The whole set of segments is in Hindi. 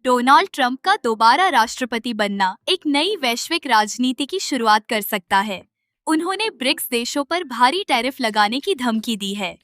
डोनाल्ड ट्रंप का दोबारा राष्ट्रपति बनना एक नई वैश्विक राजनीति की शुरुआत कर सकता है। उन्होंने ब्रिक्स देशों पर भारी टैरिफ लगाने की धमकी दी है।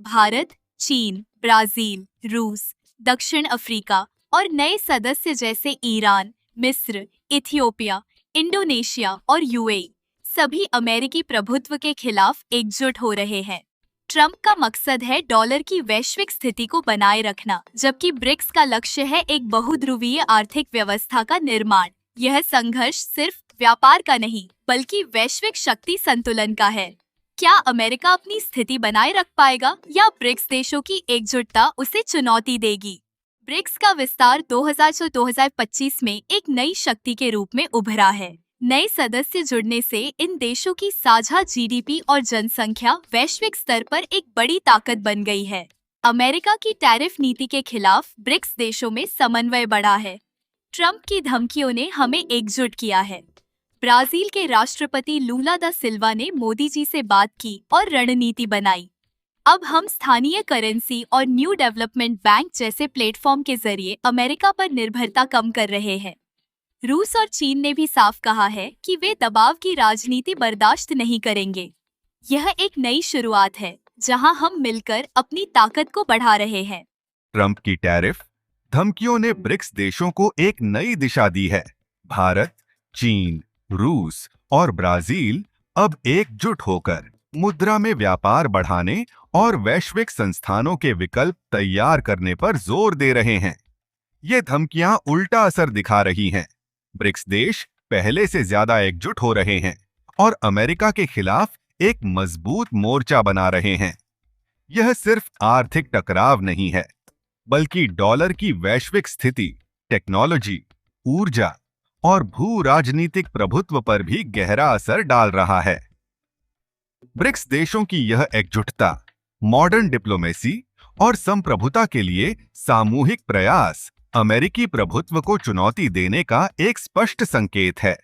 भारत, चीन, ब्राजील, रूस, दक्षिण अफ्रीका और नए सदस्य जैसे ईरान, मिस्र, इथियोपिया, इंडोनेशिया और यूएई सभी अमेरिकी प्रभुत्व के खिलाफ एकजुट हो रहे हैं। ट्रंप का मकसद है डॉलर की वैश्विक स्थिति को बनाए रखना, जबकि ब्रिक्स का लक्ष्य है एक बहुध्रुवीय आर्थिक व्यवस्था का निर्माण। यह संघर्ष सिर्फ व्यापार का नहीं, बल्कि वैश्विक शक्ति संतुलन का है। क्या अमेरिका अपनी स्थिति बनाए रख पाएगा या ब्रिक्स देशों की एकजुटता उसे चुनौती देगी? ब्रिक्स का विस्तार 2000 से 2025 में एक नई शक्ति के रूप में उभरा है। नए सदस्य जुड़ने से इन देशों की साझा जीडीपी और जनसंख्या वैश्विक स्तर पर एक बड़ी ताकत बन गई है। अमेरिका की टैरिफ नीति के खिलाफ ब्रिक्स देशों में समन्वय बढ़ा है। ट्रंप की धमकियों ने हमें एकजुट किया है। ब्राजील के राष्ट्रपति लूला दा सिल्वा ने मोदी जी से बात की और रणनीति बनाई। अब हम स्थानीय करेंसी और न्यू डेवलपमेंट बैंक जैसे प्लेटफॉर्म के जरिए अमेरिका पर निर्भरता कम कर रहे हैं। रूस और चीन ने भी साफ कहा है कि वे दबाव की राजनीति बर्दाश्त नहीं करेंगे। यह एक नई शुरुआत है जहां हम मिलकर अपनी ताकत को बढ़ा रहे हैं। ट्रंप की टैरिफ धमकियों ने ब्रिक्स देशों को एक नई दिशा दी है। भारत, चीन, रूस और ब्राजील अब एकजुट होकर मुद्रा में व्यापार बढ़ाने और वैश्विक संस्थानों के विकल्प तैयार करने पर जोर दे रहे हैं। ये धमकियां उल्टा असर दिखा रही हैं। ब्रिक्स देश पहले से ज्यादा एकजुट हो रहे हैं और अमेरिका के खिलाफ एक मजबूत मोर्चा बना रहे हैं। यह सिर्फ आर्थिक टकराव नहीं है, बल्कि डॉलर की वैश्विक स्थिति, टेक्नोलॉजी, ऊर्जा और भू राजनीतिक प्रभुत्व पर भी गहरा असर डाल रहा है। ब्रिक्स देशों की यह एकजुटता मॉडर्न डिप्लोमेसी और संप्रभुता के लिए सामूहिक प्रयास अमेरिकी प्रभुत्व को चुनौती देने का एक स्पष्ट संकेत है।